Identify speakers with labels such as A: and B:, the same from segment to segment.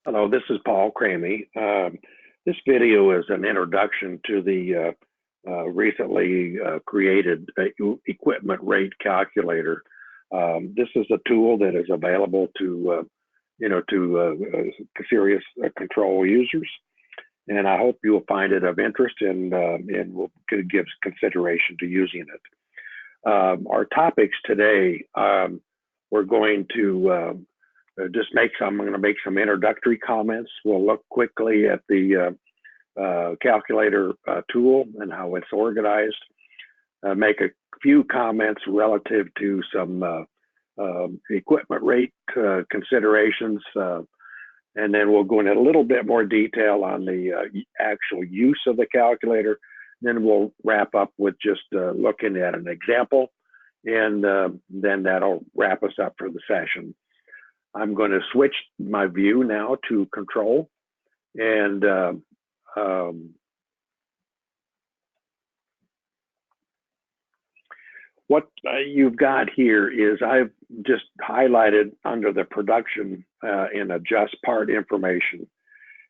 A: Hello, this is Paul Cramey. This video is an introduction to the recently created equipment rate calculator. This is a tool that is available to serious control users, and I hope you will find it of interest and will give consideration to using it. Our topics today, we're going to I'm going to make some introductory comments. We'll look quickly at the calculator tool and how it's organized. Make a few comments relative to some equipment rate considerations, and then we'll go into a little bit more detail on the actual use of the calculator. Then we'll wrap up with just looking at an example, and then that'll wrap us up for the session. I'm going to switch my view now to control, and what you've got here is I've just highlighted under the production and adjust part information,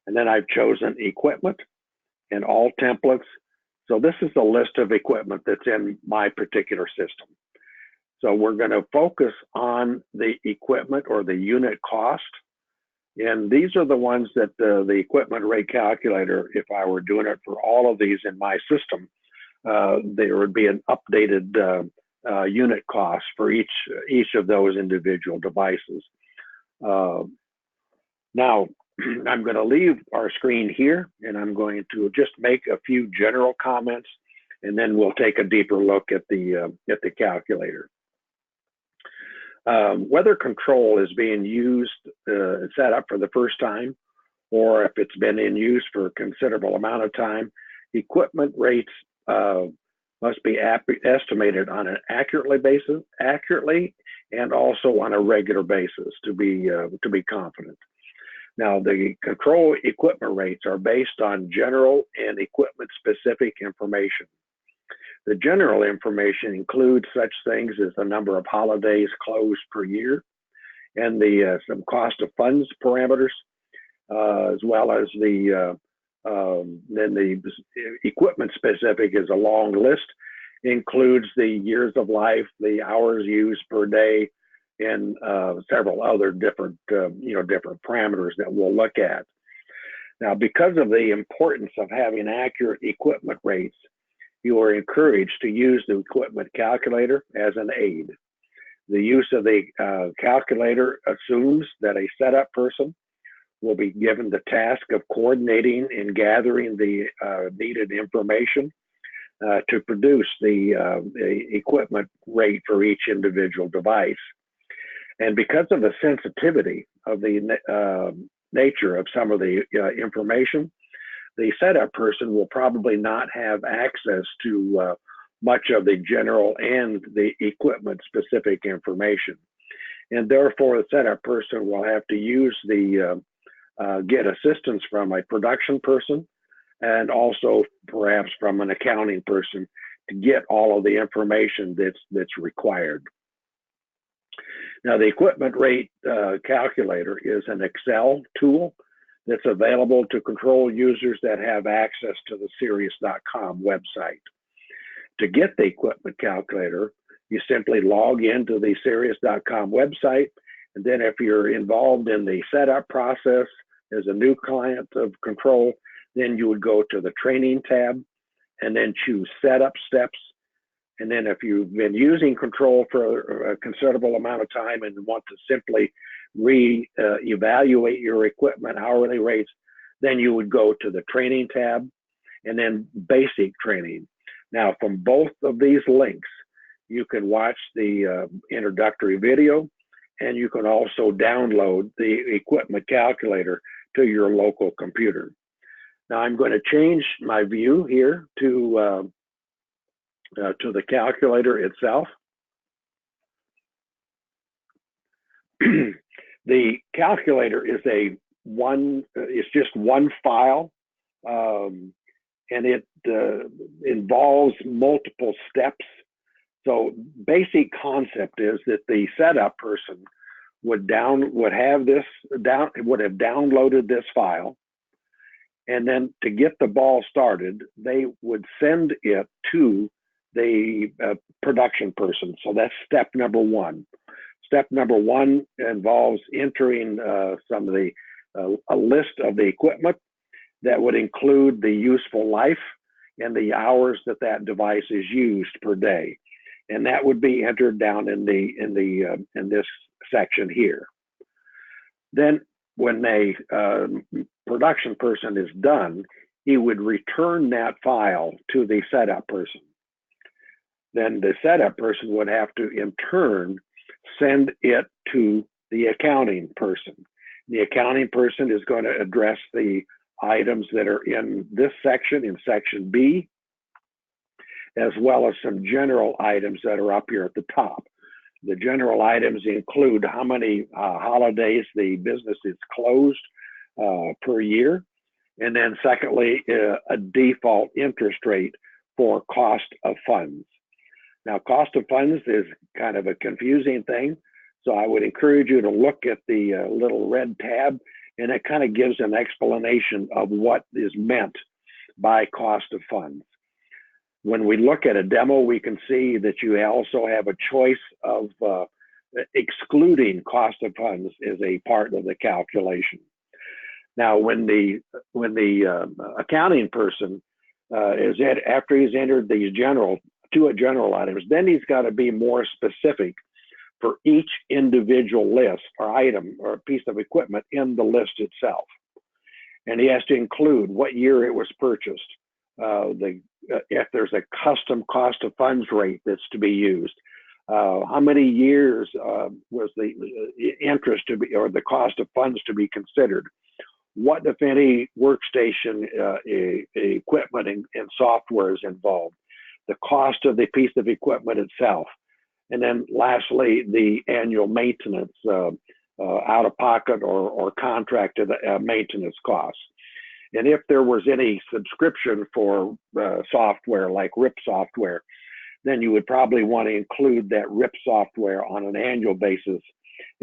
A: and then I've chosen equipment and all templates. So this is a list of equipment that's in my particular system. So we're going to focus on the equipment or the unit cost. And these are the ones that the equipment rate calculator, if I were doing it for all of these in my system, there would be an updated unit cost for each of those individual devices. Now, I'm going to leave our screen here, and I'm going to just make a few general comments, and then we'll take a deeper look at the calculator. Whether control is being used, set up for the first time, or if it's been in use for a considerable amount of time, equipment rates must be estimated on an accurately, and also on a regular basis to be confident. Now, the control equipment rates are based on general and equipment specific information. The general information includes such things as the number of holidays closed per year and some cost of funds parameters, as well as then the equipment specific is a long list, includes the years of life, the hours used per day, and several other different parameters that we'll look at. Now, because of the importance of having accurate equipment rates, you are encouraged to use the equipment calculator as an aid. The use of the calculator assumes that a setup person will be given the task of coordinating and gathering the needed information to produce the equipment rate for each individual device. And because of the sensitivity of the nature of some of the information, the setup person will probably not have access to much of the general and the equipment specific information. And therefore, the setup person will have to use get assistance from a production person and also perhaps from an accounting person to get all of the information that's required. Now, the equipment rate calculator is an Excel tool that's available to control users that have access to the Sirius.com website. To get the equipment calculator, you simply log into the Sirius.com website, and then if you're involved in the setup process as a new client of control, then you would go to the training tab and then choose setup steps. And then if you've been using control for a considerable amount of time and want to simply evaluate your equipment hourly rates, then you would go to the training tab and then basic training. Now, from both of these links, you can watch the introductory video, and you can also download the equipment calculator to your local computer. Now, I'm going to change my view here to the calculator itself. The calculator is it's just one file, and it involves multiple steps. So basic concept is that the setup person would have downloaded this file, and then to get the ball started, they would send it to the production person. So that's step number one. Step number one involves entering some of the a list of the equipment that would include the useful life and the hours that that device is used per day, and that would be entered down in this section here. Then, when a production person is done, he would return that file to the setup person. Then the setup person would have to, in turn, send it to the accounting person. The accounting person is going to address the items that are in this section, in section B, as well as some general items that are up here at the top. The general items include how many holidays the business is closed per year, and then secondly, a default interest rate for cost of funds. Now, cost of funds is kind of a confusing thing, so I would encourage you to look at the little red tab, and it kind of gives an explanation of what is meant by cost of funds. When we look at a demo, we can see that you also have a choice of excluding cost of funds as a part of the calculation. Now, when the accounting person after he's entered these general items, then he's got to be more specific for each individual list or item or piece of equipment in the list itself. And he has to include what year it was purchased, if there's a custom cost of funds rate that's to be used, how many years was the interest to be, or the cost of funds to be considered, what, if any, workstation equipment and software is involved, the cost of the piece of equipment itself, and then lastly, the annual maintenance, out of pocket or contracted maintenance costs. And if there was any subscription for software like RIP software, then you would probably want to include that RIP software on an annual basis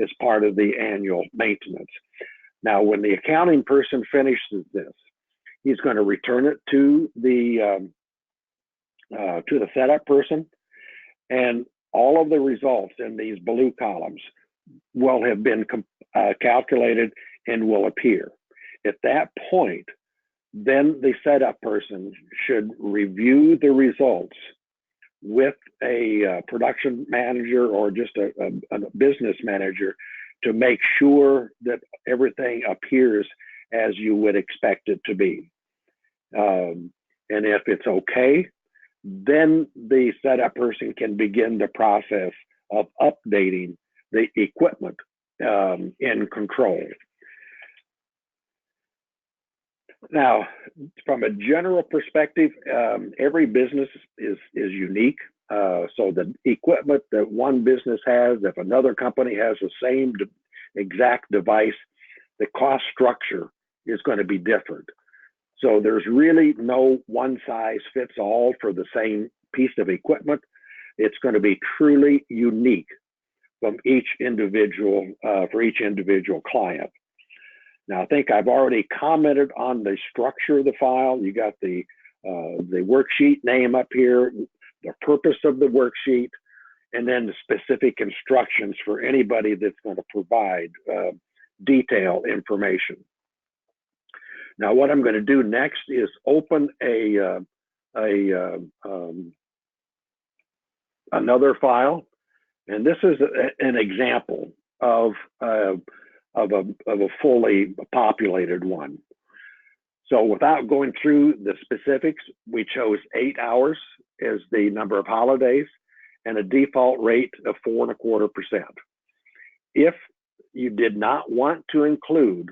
A: as part of the annual maintenance. Now, when the accounting person finishes this, he's going to return it to the setup person, and all of the results in these blue columns will have been calculated and will appear. At that point, then the setup person should review the results with a production manager or just a business manager to make sure that everything appears as you would expect it to be. And if it's okay, then the setup person can begin the process of updating the equipment in control. Now, from a general perspective, every business is unique. So the equipment that one business has, if another company has the same exact device, the cost structure is going to be different. So there's really no one size fits all for the same piece of equipment. It's going to be truly unique from each individual, for each individual client. Now, I think I've already commented on the structure of the file. You got the worksheet name up here, the purpose of the worksheet, and then the specific instructions for anybody that's going to provide detailed information. Now, what I'm going to do next is open another file, and this is an example of a fully populated one. So without going through the specifics, we chose 8 hours as the number of holidays and a default rate of 4.25%. If you did not want to include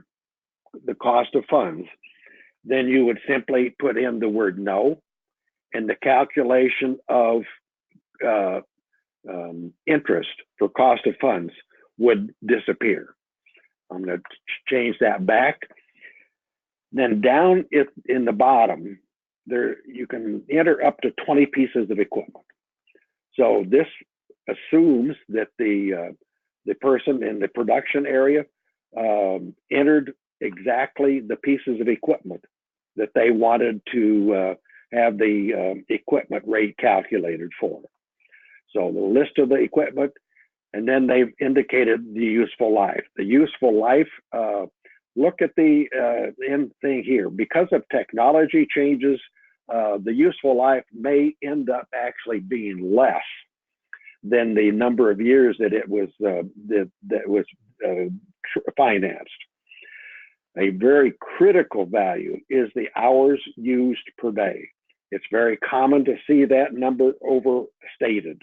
A: the cost of funds, then you would simply put in the word no, and the calculation of interest for cost of funds would disappear. I'm going to change that back. Then down in the bottom, there you can enter up to 20 pieces of equipment. So this assumes that the the person in the production area entered exactly the pieces of equipment that they wanted to have the equipment rate calculated for. So the list of the equipment, and then they've indicated the useful life. The useful life, look at the end thing here. Because of technology changes, the useful life may end up actually being less than the number of years that it was financed. A very critical value is the hours used per day. It's very common to see that number overstated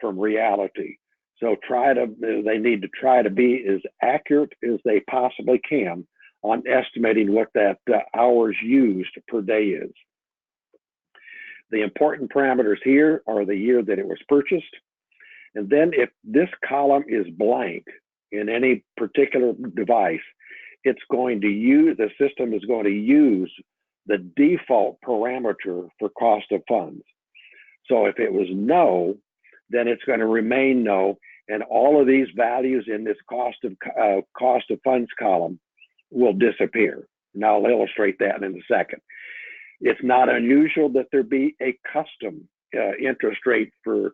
A: from reality. So they need to try to be as accurate as they possibly can on estimating what that hours used per day is. The important parameters here are the year that it was purchased. And then if this column is blank in any particular device, the system is going to use the default parameter for cost of funds. So if it was no, then it's going to remain no, and all of these values in this cost of funds column will disappear. And I'll illustrate that in a second. It's not unusual that there be a custom interest rate for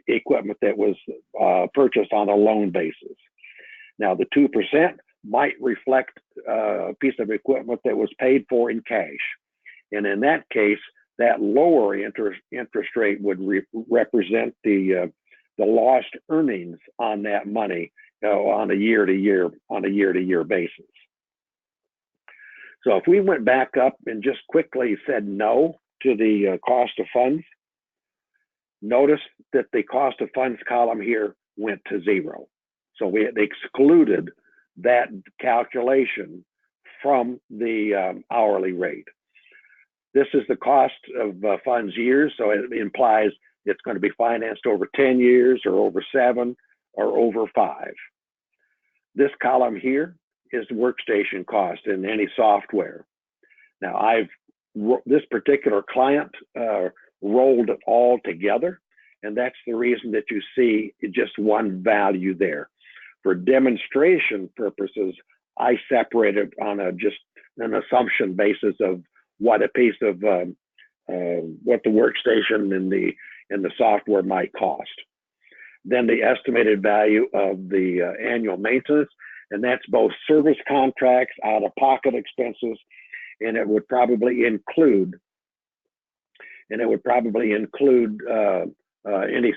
A: equipment that was purchased on a loan basis. Now, the 2% might reflect a piece of equipment that was paid for in cash. And in that case, that lower interest rate would represent the lost earnings on that money on a year-to-year basis. So if we went back up and just quickly said no to the cost of funds, notice that the cost of funds column here went to zero. So we excluded that calculation from the hourly rate. This is the cost of funds years, so it implies it's going to be financed over 10 years or over 7 or over 5. This column here is workstation cost in any software. Now, this particular client rolled it all together, and that's the reason that you see just one value there. For demonstration purposes, I separated on just an assumption basis of what a piece of what the workstation and the software might cost. Then the estimated value of the annual maintenance, and that's both service contracts, out-of-pocket expenses, and it would probably include any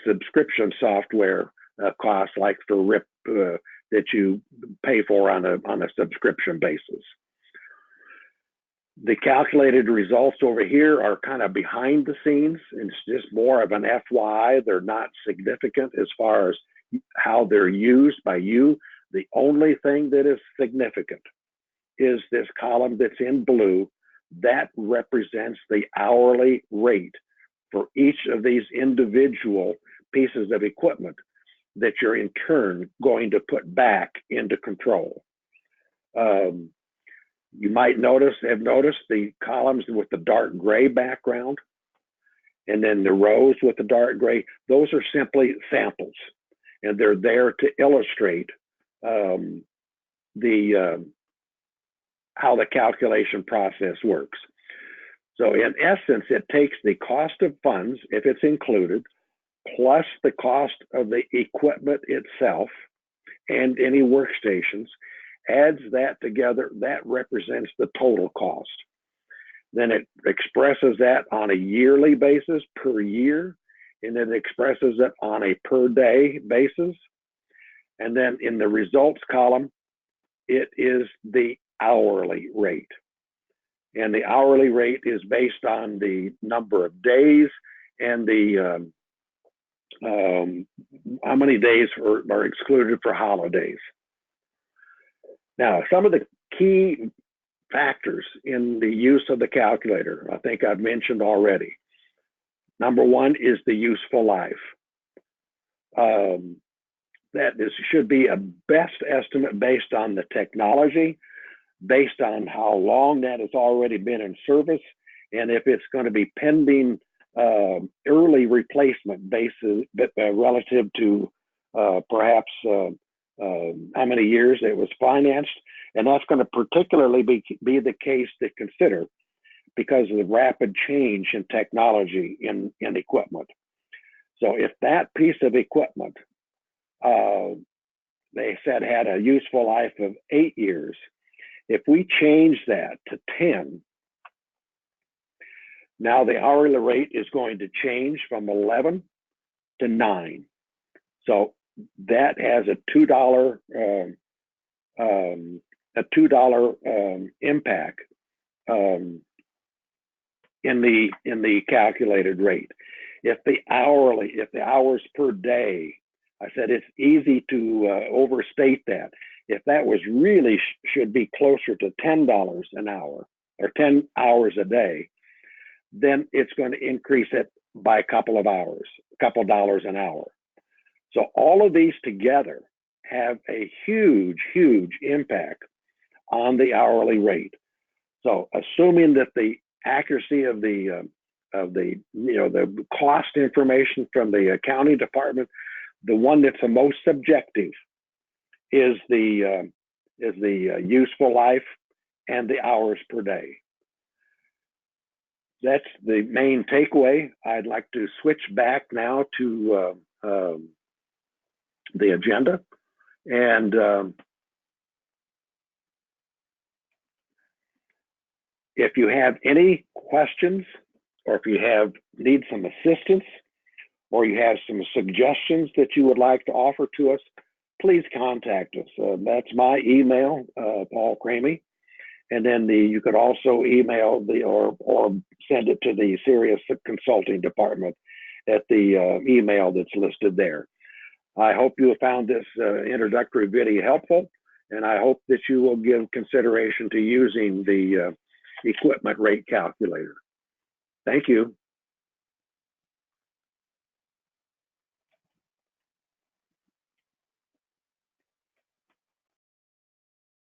A: subscription software costs, like for RIP that you pay for on a subscription basis. The calculated results over here are kind of behind the scenes. It's just more of an FYI. They're not significant as far as how they're used by you. The only thing that is significant is this column that's in blue. That represents the hourly rate for each of these individual pieces of equipment that you're in turn going to put back into control. You might have noticed the columns with the dark gray background, and then the rows with the dark gray. Those are simply samples, and they're there to illustrate how the calculation process works. So in essence, it takes the cost of funds, if it's included, plus the cost of the equipment itself and any workstations, adds that together. That represents the total cost. Then it expresses that on a yearly basis per year, and it expresses it on a per day basis. And then in the results column, it is the hourly rate. And the hourly rate is based on the number of days and the how many days are excluded for holidays. Now, some of the key factors in the use of the calculator, I think I've mentioned already. Number one is the useful life. Should be a best estimate based on the technology, based on how long that has already been in service, and if it's going to be pending early replacement basis relative to perhaps how many years it was financed, and that's going to particularly be the case to consider because of the rapid change in technology in equipment. So if that piece of equipment, they said had a useful life of 8 years, if we change that to 10, now the hourly rate is going to change from 11 to 9. So that has a $2 impact in the calculated rate. If the hours per day, I said it's easy to overstate that. If that was really should be closer to $10 an hour or 10 hours a day, then it's going to increase it by a couple of hours, a couple of dollars an hour. So all of these together have a huge, huge impact on the hourly rate. So assuming that the accuracy of the cost information from the accounting department, the one that's the most subjective is the useful life and the hours per day. That's the main takeaway. I'd like to switch back now to the agenda, and if you have any questions, or if you need some assistance, or you have some suggestions that you would like to offer to us, please contact us. That's my email, Paul Cramey. And then you could also email or send it to the Sirius Consulting Department at the email that's listed there. I hope you have found this introductory video helpful, and I hope that you will give consideration to using the equipment rate calculator. Thank you.